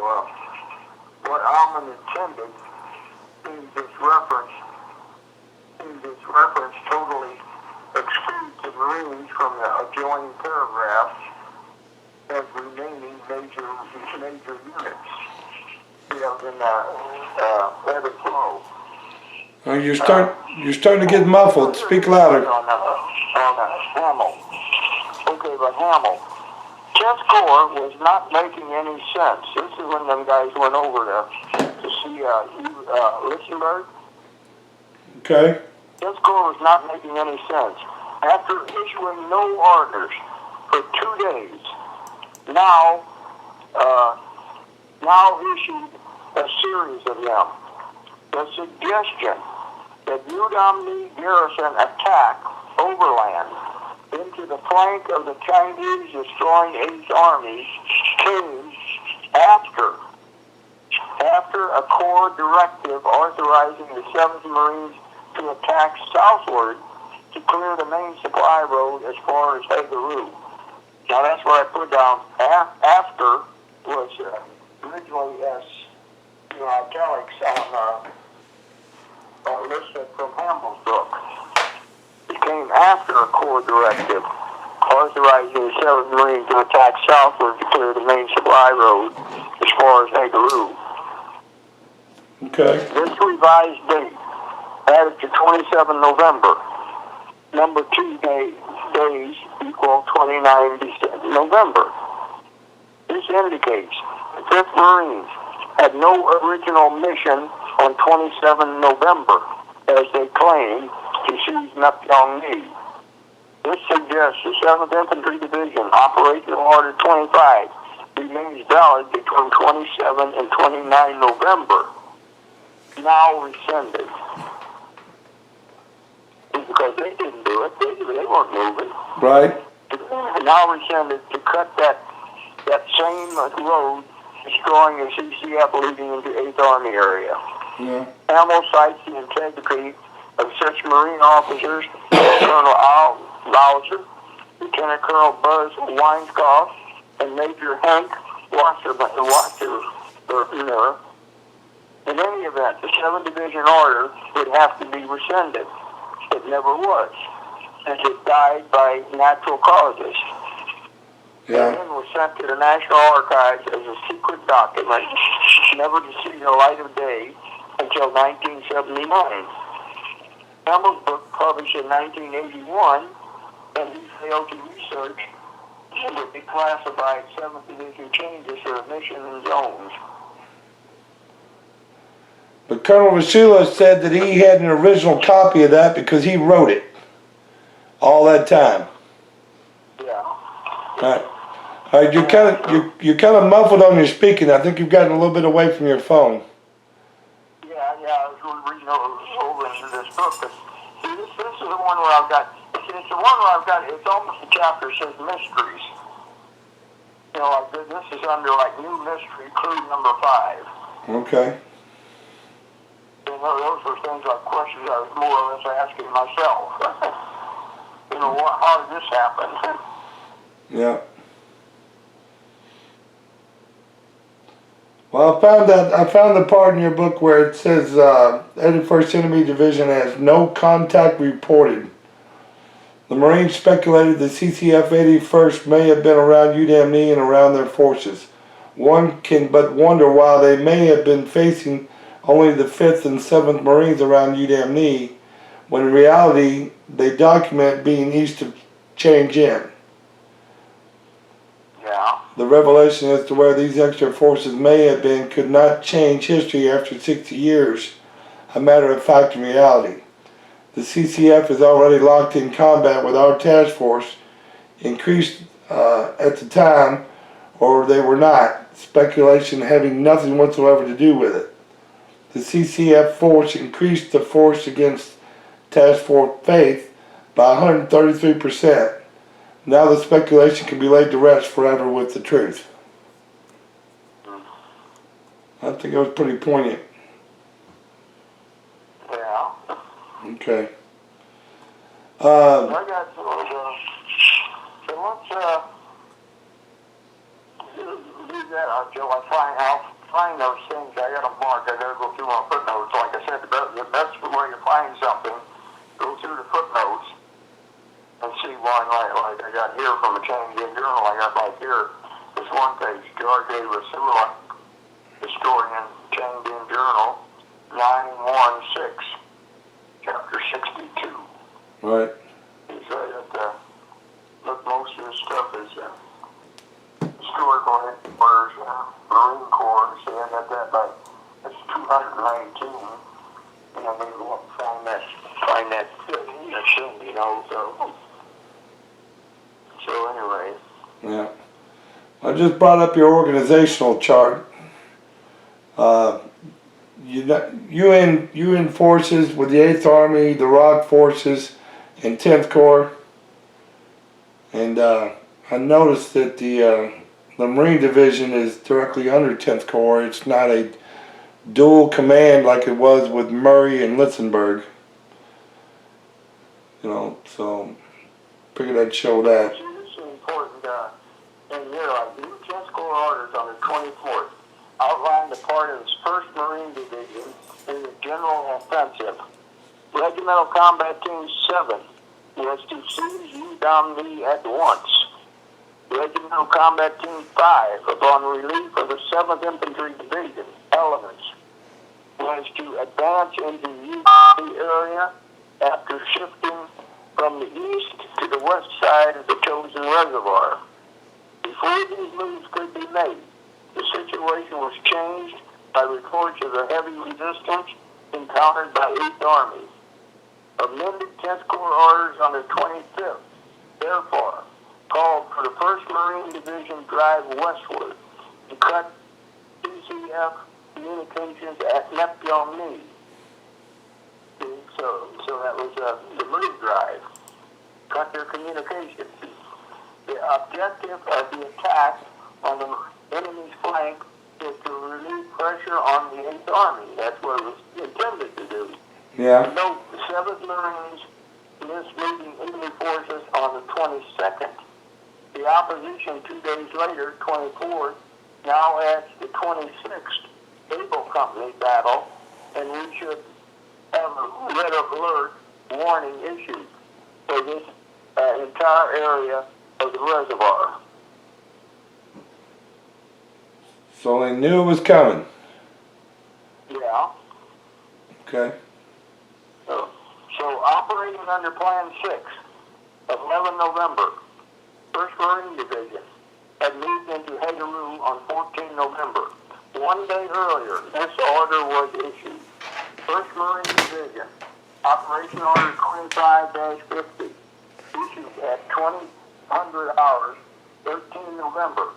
what Alman intended in this reference totally excludes the Marines from the adjoining paragraphs as remaining major units. In Ep2. You're starting to get muffled. Speak louder. On Hamel. Okay, but Hamel. 10th Corps was not making any sense. This is when them guys went over there to see Lichtenberg. Okay. 10th Corps was not making any sense. After issuing no orders for 2 days, now issued a series of them. The suggestion that Udamni garrison attack overland into the flank of the Chinese destroying 8th Army came after a Corps directive authorizing the 7th Marines to attack southward to clear the main supply road as far as Hageroo. Now that's what I put down. After was originally as italics listed from Hamill's book. It came after a Corps directive authorizing the 7th Marines to attack southward to clear the main supply road as far as Hageroo. Okay. This revised date added to 27 November. Number 2 days equal 29 November. This indicates the 5th Marines had no original mission on 27 November, as they claimed, to seize Myeong-ni. This suggests the 7th Infantry Division, Operational Order 25, remains valid between 27 and 29 November, now rescinded. Because they didn't do it, they weren't moving. Right. Now rescinded to cut that same road, destroying the CCF leading into 8th Army area. Yeah. Hamel cites the integrity of such Marine officers, Colonel Al Bowser, Lieutenant Colonel Buzz Weinscoff, and Major Hank Wasserman. In any event, the 7th Division order would have to be rescinded. It never was, as it died by natural causes. Yeah. And then was sent to the National Archives as a secret document, never to see the light of day until 1979. Hamill's book, published in 1981, and he failed to research the declassified 7th Division changes for mission and zones. But Colonel Vasila said that he had an original copy of that because he wrote it all that time. Yeah. All right, you're kind of muffled on your speaking. I think you've gotten a little bit away from your phone. Yeah, I was reading over into this book. But see, this is the one where I've got. It's the one where I've got. It's almost a chapter that says mysteries. Like this is under like new mystery clue number 5. Okay. Those were things like questions I was more or less asking myself. How did this happen? Yeah. Well, I found the part in your book where it says 81st Enemy Division has no contact reported. The Marines speculated the CCF 81st may have been around Udamni and around their forces. One can but wonder why they may have been facing only the 5th and 7th Marines around Udamni, when in reality they document being east of Changin. Yeah. The revelation as to where these extra forces may have been could not change history after 60 years, a matter of fact and reality. The CCF is already locked in combat with our task force, increased at the time, or they were not, speculation having nothing whatsoever to do with it. The CCF force increased the force against Task Force Faith by 133%. Now the speculation can be laid to rest forever with the truth. I think it was pretty poignant. Yeah. Okay. I got so let's do that until I'll find those things. I got them marked. I gotta go through my footnotes. Like I said, the best way to find something, go through the footnotes and see one like I got here from a Change in Journal. I got like here this one page, George A. Rasula, historian, Change in Journal, 916, chapter 62. Right. He said that look, most of the stuff is historical headquarters, Marine Corps, saying that's 219, and I mean, we'll find that soon, you know, so anyway. Yeah. I just brought up your organizational chart. You in forces with the 8th Army, the ROD forces, and 10th Corps. And I noticed that the Marine Division is directly under 10th Corps. It's not a dual command like it was with Murray and Litzenberg. You know, so figured I'd show that. It's important, and here, like, new 10th Corps orders on the 24th outlined the part of its 1st Marine Division in the general offensive. Regimental Combat Team 7 was to seize Udom at once. Regimental Combat Team 5, upon relief of the 7th Infantry Division elements, was to advance into the Udom area after shifting from the east to the west side of the chosen reservoir. Before these moves could be made, the situation was changed by reports of the heavy resistance encountered by 8th Army. Amended 10th Corps orders on the 25th, therefore, called for the 1st Marine Division drive westward to cut CCF communications at Neptune. So that was the Marine drive. Cut their communications. The objective of the attack on the enemy's flank is to relieve pressure on the 8th Army. That's what it was intended to do. Yeah. Note, the 7th Marines missed leading enemy forces on the 22nd. The opposition 2 days later, 24th, now adds the 26th Able Company battle, and we should have a red alert warning issued for this entire area of the reservoir. So they knew it was coming. Yeah. Okay. So operating under Plan 6 of 11 November, 1st Marine Division had moved into Hageroo on 14 November. 1 day earlier, this order was issued. 1st Marine Division, Operation Order 25-50, issued at 2000 hours, 13 November,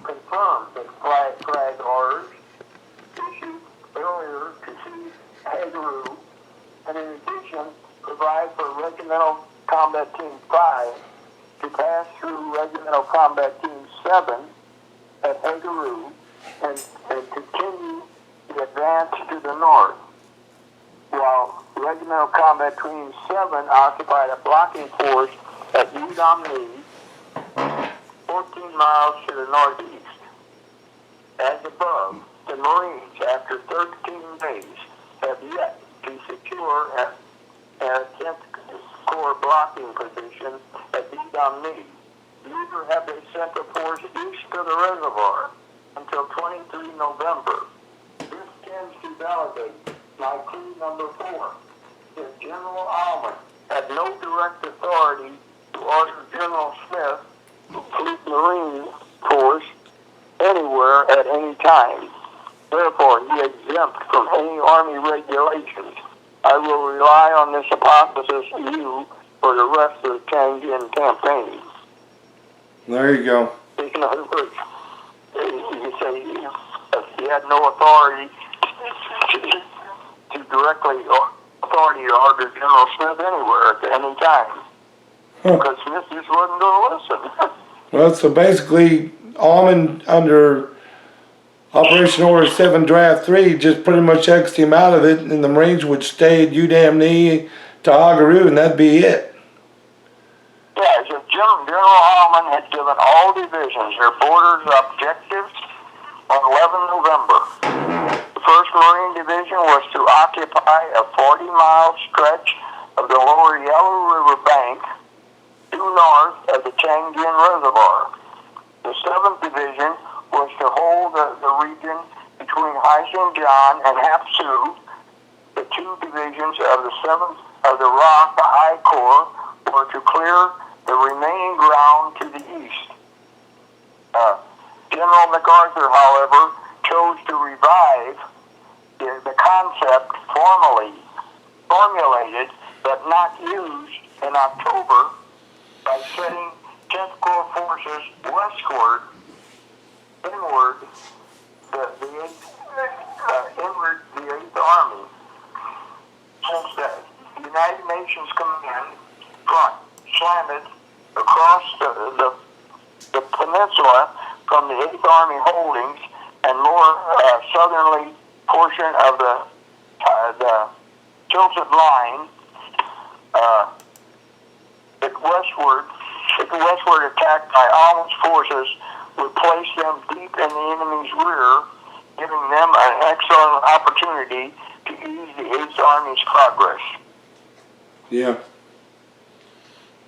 confirmed that flag orders issued earlier to seize Hageroo, and in addition, provide for Regimental Combat Team 5 to pass through Regimental Combat Team 7 at Hageroo and continue the advance to the north, while Regimental Combat Team 7 occupied a blocking force at Udom, 14 miles to the northeast. As above, the Marines, after 13 days, have yet to secure a 10th Corps blocking position at Udom. Neither have they sent a force east of the reservoir until 23 November. This tends to validate my clue number 4, that General Alman had no direct authority to order General Smith to Fleet Marine Force anywhere at any time. Therefore, he is exempt from any Army regulations. I will rely on this hypothesis view for the rest of the Tianjin campaign. There you go. In other words, you say he had no authority to directly authority to order General Smith anywhere at any time. Because Smith just wasn't going to listen. Well, so basically, Almond under Operation Order 7 Draft 3 just pretty much X'd him out of it, and the Marines would stay at Udam to Hageroo, and that'd be it. Yeah, so General Alman had given all divisions their borders objectives on 11 November. The 1st Marine Division was to occupy a 40-mile stretch of the lower Yellow River bank due north of the Changin Reservoir. The 7th Division was to hold the region between Hai St. John and Hapsu. The 2 divisions of the 7th of the Rock I Corps were to clear the remaining ground to the east. General MacArthur, however, chose to revive the concept formulated but not used in October by setting 10th Corps forces westward, inward the 8th Army. Since the United Nations Command front slanted across the peninsula from the 8th Army holdings and more southerly portion of the tilted line, if the westward attack by Allen's forces would place them deep in the enemy's rear, giving them an excellent opportunity to ease the 8th Army's progress. Yeah.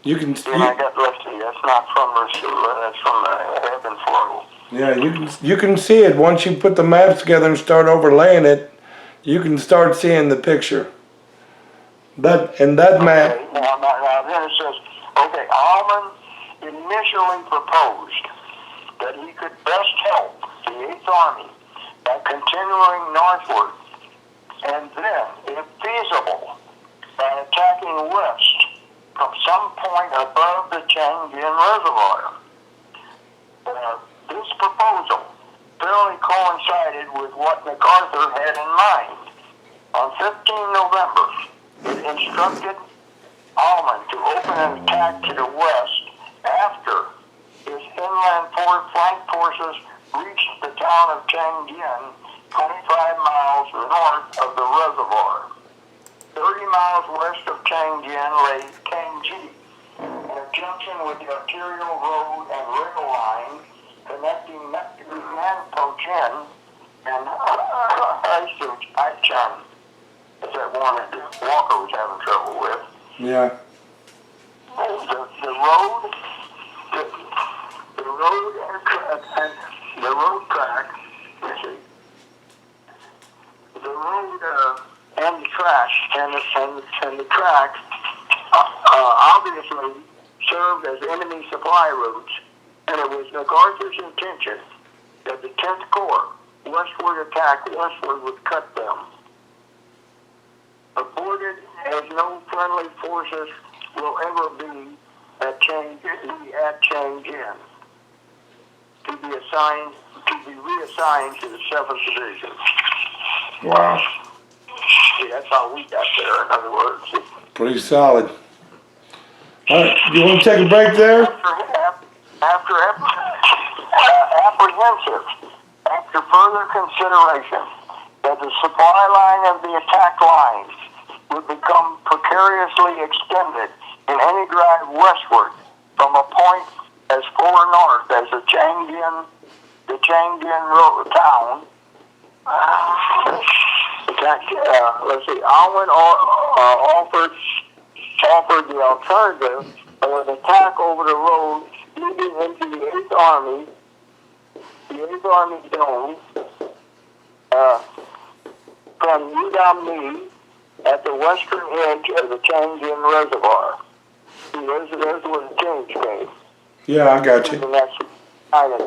You can. Then I got, let's see, that's not from Rasula, that's from Ebb and Flow. Yeah, you can see it once you put the maps together and start overlaying it. You can start seeing the picture. That map. Okay, now then it says, okay, Allen initially proposed that he could best help the 8th Army by continuing northward, and then, if feasible, by attacking west from some point above the Changin Reservoir. This proposal fairly coincided with what MacArthur had in mind. On 15 November, it instructed Allen to open an attack to the west after his inland flank forces reached the town of Changin, 25 miles north of the reservoir. 30 miles west of Changin lay Kangji, in a junction with the arterial road and rail line connecting Nanpochin and Haichan. That's that one that Walker was having trouble with. Yeah. The road track, let's see, the road and the track and the track obviously served as enemy supply routes, and it was MacArthur's intention that the 10th Corps westward attack westward would cut them. Aborted as no friendly forces will ever be at Changin to be reassigned to the 7th Division. Wow. See, that's how we got there, in other words. Pretty solid. All right, you want to take a break there? After further consideration that the supply line of the attack lines would become precariously extended in any drive westward from a point as far north as the Changin Road town. Let's see, Allen offered the alternative of an attack over the road leading into the 8th Army zone from Udamni at the western edge of the Changin Reservoir. See, there's where the change came. Yeah, I got you. And that's kind of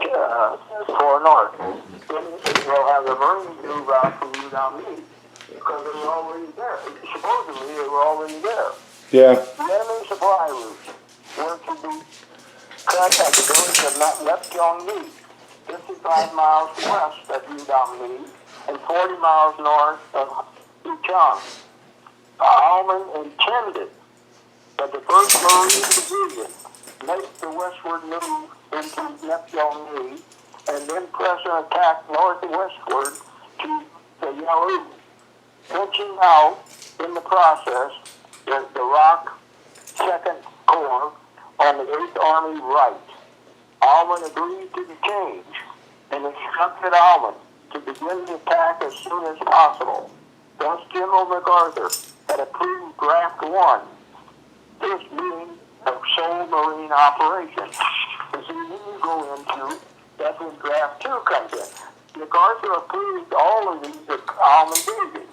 far north. Then they'll have the Marines move out from Udamni because they were already there. Supposedly, they were already there. Yeah. The enemy supply routes were to be cut at the village of Neptungni, 55 miles west of Udamni and 40 miles north of Uchang. Allen intended that the 1st Marine Division make the westward move into Neptungni and then press an attack northwestward to the Yalu, pinching out in the process the Rock 2nd Corps on the 8th Army right. Allen agreed to the change and instructed Almond to begin the attack as soon as possible. Thus, General MacArthur had approved Draft 1, this being a sole marine operation. And so then you go into, that's when Draft 2 comes in. MacArthur approved all of these that Almond did.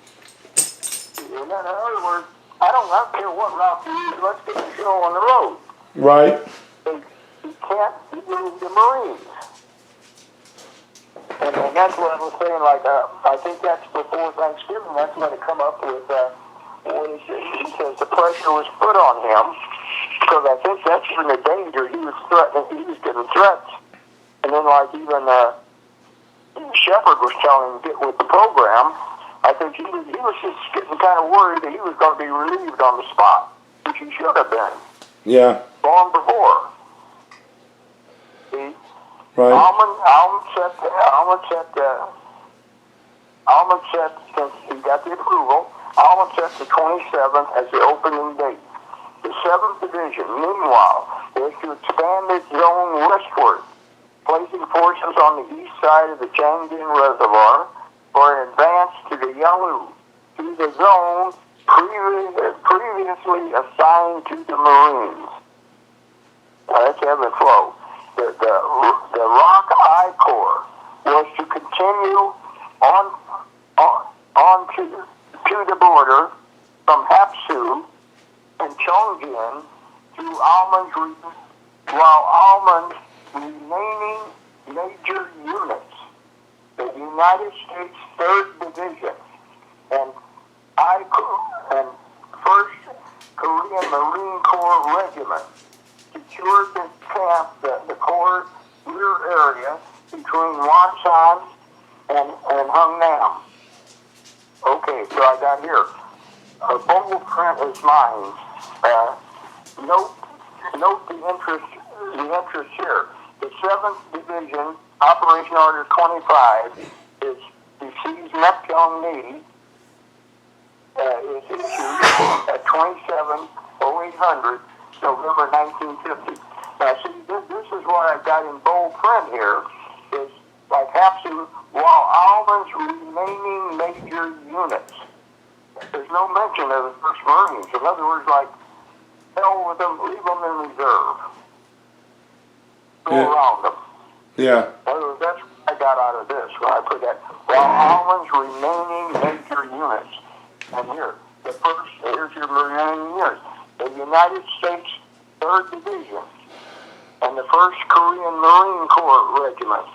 In other words, I don't care what route you use, let's get the show on the road. Right. You can't use the Marines. And that's what I was saying, like, I think that's before Thanksgiving, that's when it come up with, when he says the pressure was put on him, because I think that's when the danger, he was threatening, he was getting threats. And then, like, even Shepard was telling him to get with the program. I think he was just getting kind of worried that he was going to be relieved on the spot, which he should have been. Yeah. Long before. See? Right. Almond set, since he got the approval, Almond set the 27th as the opening date. The 7th Division, meanwhile, was to expand its zone westward, placing forces on the east side of the Changin Reservoir for an advance to the Yalu, to the zone previously assigned to the Marines. That's ebb and flow. The Rock I Corps was to continue on to the border from Hapsu and Chongjin to Almond's region, while Almond's remaining major units, the United States 3rd Division and 1st Korean Marine Corps Regiment, secured the camp, the Corps rear area between Wonsan and Hungnam. Okay, so I got here. Bold print is mine. Note the interest here. The 7th Division, Operation Order 25, is receives Neptune is issued at 270800 November 1950. Now, see, this is what I've got in bold print here, is like Hapsu, while Almond's remaining major units. There's no mention of the 1st Marines. In other words, like, hell with them, leave them in reserve. Go around them. Yeah. In other words, that's what I got out of this when I put that. While Almond's remaining major units. And here's your remaining units. The United States 3rd Division and the 1st Korean Marine Corps Regiment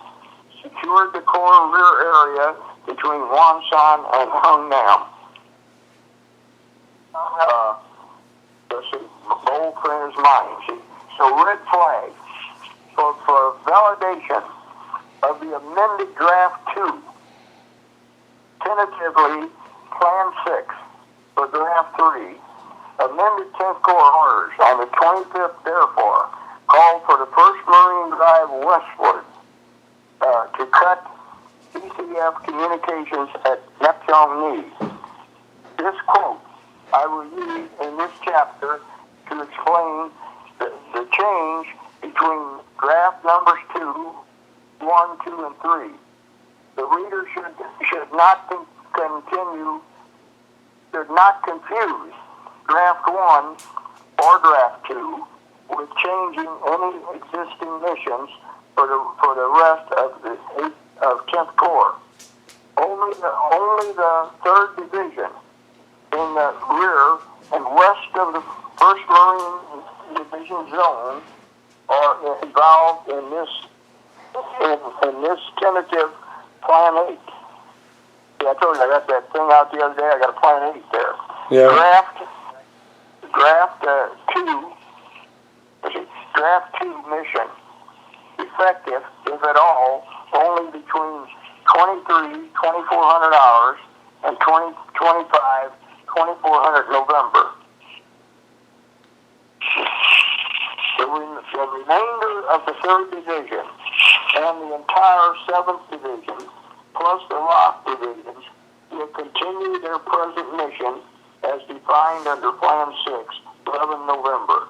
secured the Corps rear area between Wonsan and Hungnam. Let's see, bold print is mine. See? So red flag for validation of the amended Draft 2, tentatively Plan 6 for Draft 3, amended 10th Corps orders on the 25th, therefore, called for the 1st Marine drive westward to cut CCF communications at Neptune. This quote I will use in this chapter to explain the change between draft numbers 2, 1, 2, and 3. The reader should not confuse Draft 1 or Draft 2 with changing any existing missions for the rest of 10th Corps. Only the 3rd Division in the rear and west of the 1st Marine Division zone are involved in this tentative Plan 8. Yeah, I told you I got that thing out the other day. I got a Plan 8 there. Yeah. Draft 2 mission, effective, if at all, only between 2,400 hours and 2,400 November. The remainder of the 3rd Division and the entire 7th Division, plus the Rock Divisions, will continue their present mission as defined under Plan 6, 11 November.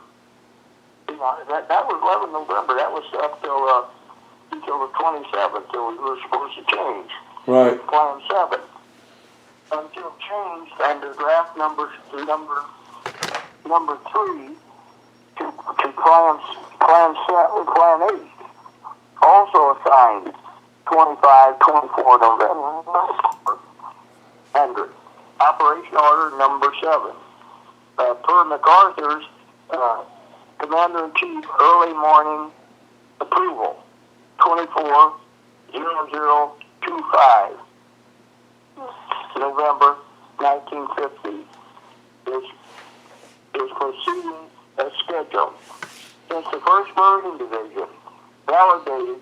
You know, that was 11 November. That was up till until the 27th, till we were supposed to change. Right. Plan 7. Until changed under draft number 3 to plan 8. Also assigned 25, 24 November. And operation order number 7. Per MacArthur's Commander-in-Chief early morning approval, 24/0025, November 1950, is proceeding as scheduled. Since the 1st Marine Division validated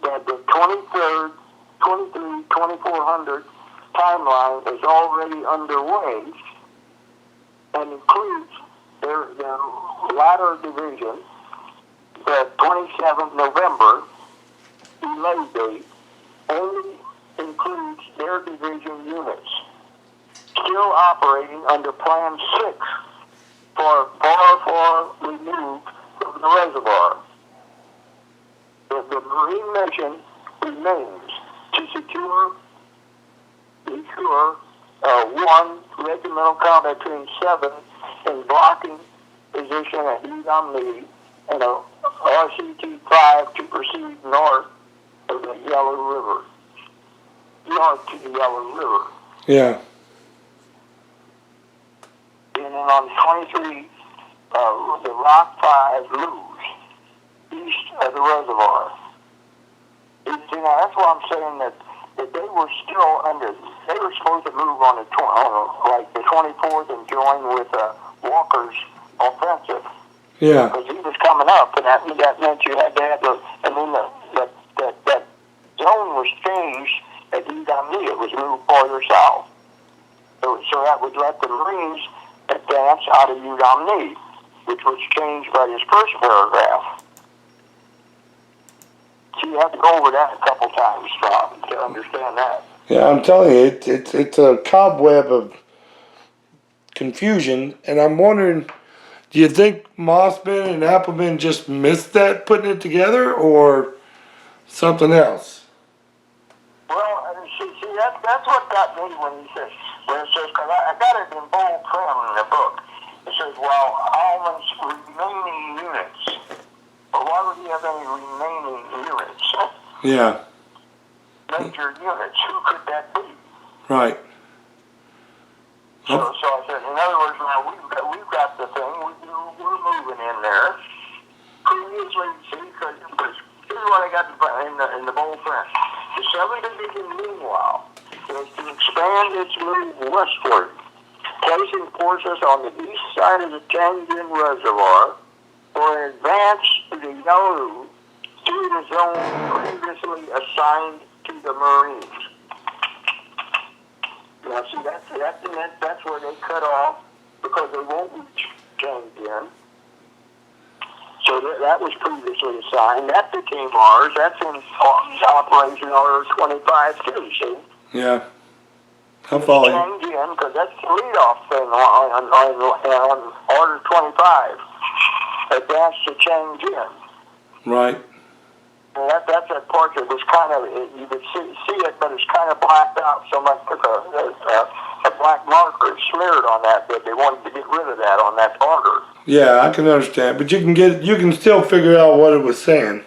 that the 2400 timeline is already underway and includes their latter division, the 27th November delay date, only includes their division units still operating under Plan 6 for Part4 removed from the reservoir. The Marine mission remains to secure 1 regimental combat train 7 in blocking position at Udom and a RCT-5 to proceed north of the Yellow River. North to the Yellow River. Yeah. And then on 23, the Rock 5 lose east of the reservoir. You know, that's why I'm saying that they were still they were supposed to move on the 24th and join with Walker's offensive. Yeah. Because he was coming up, and that meant you had to have and then that zone was changed at Udom. It was moved farther south. So that would let the Marines advance out of Udom, which was changed by this first paragraph. So you have to go over that a couple times, Tom, to understand that. Yeah, I'm telling you, it's a cobweb of confusion, and I'm wondering, do you think Mossman and Appleman just missed that putting it together, or something else? Well, see, that's what got me when it says, because I got it in bold print in the book. It says, well, Allman's remaining units. But why would he have any remaining units? Yeah. Major units. Who could that be? Right. So I said, in other words, now we've got the thing. We're moving in there. Previously, see, because here's what I got in the bold print. The 7th Division, meanwhile, was to expand its move westward, placing forces on the east side of the Tianjin Reservoir for an advance to the Yellow through the zone previously assigned to the Marines. Now, see, that's where they cut off because they won't reach Tianjin. So that was previously assigned. That became ours. That's in Operation Order 25 too, see? Yeah. I'm following. Tianjin, because that's the leadoff thing on Order 25. Advance to Tianjin. Right. And that's that part that was kind of, you could see it, but it's kind of blacked out so much. Took a black marker smeared on that they wanted to get rid of that on that order. Yeah, I can understand, but you can still figure out what it was saying.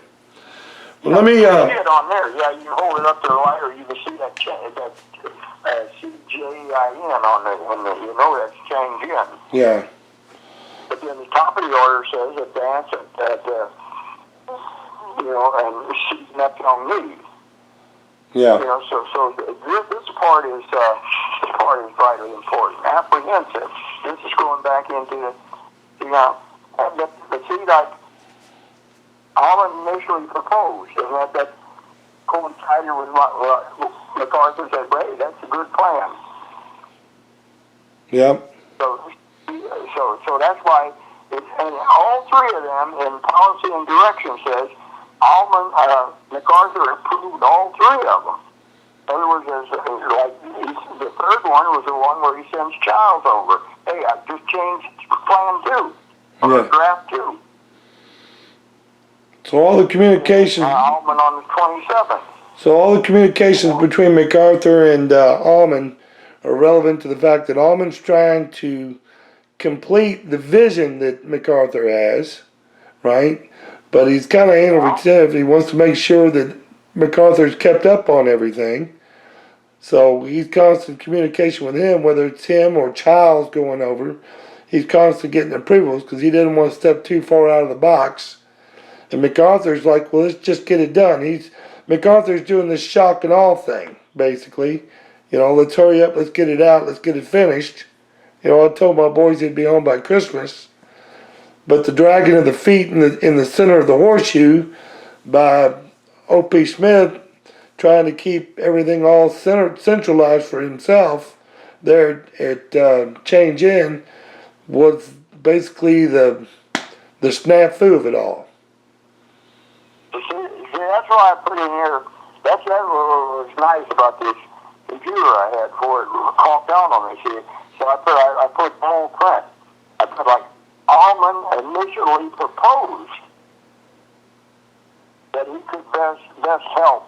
Well, let me. You can see it on there. Yeah, you can hold it up to the light, or you can see that CJIN on there, and you know that's Tianjin. Yeah. But then the top of the order says advance at and seizing up on me. Yeah. You know, so this part is vitally important. Apprehensive. This is going back into but see, like Allen initially proposed, and that coincided with what MacArthur said, "Hey, that's a good plan." Yep. So that's why, and all three of them in policy and direction says, MacArthur approved all three of them. In other words, the third one was the one where he sends Childs over. Hey, I just changed Plan 2, or Draft 2. So all the communications, Almond on the 27th. so all the communications between MacArthur and Almond are relevant to the fact that Almond's trying to complete the vision that MacArthur has, right? But he's kind of innovative. He wants to make sure that MacArthur's kept up on everything. So he's constant communication with him, whether it's him or Childs going over. He's constantly getting approvals because he didn't want to step too far out of the box. And MacArthur's like, well, let's just get it done. MacArthur's doing this shock and awe thing, basically. You know, let's hurry up, let's get it out, let's get it finished. You know, I told my boys they'd be home by Christmas. But the dragging of the feet in the center of the horseshoe by O.P. Smith trying to keep everything all centralized for himself there at Change In was basically the snafu of it all. See, that's why I put in here, that's what was nice about this computer I had for it caught down on me, see. So I put small print. I put like, Almond initially proposed that he could best help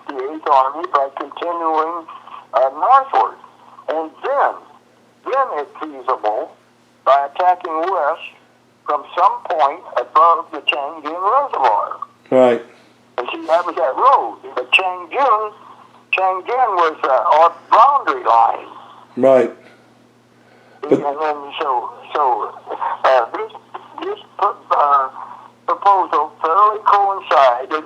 the 8th Army by continuing northward. And then it's feasible by attacking west from some point above the Changin Reservoir. Right. And see, that was that road. But Changin was our boundary line. Right. And then this proposal fairly coincided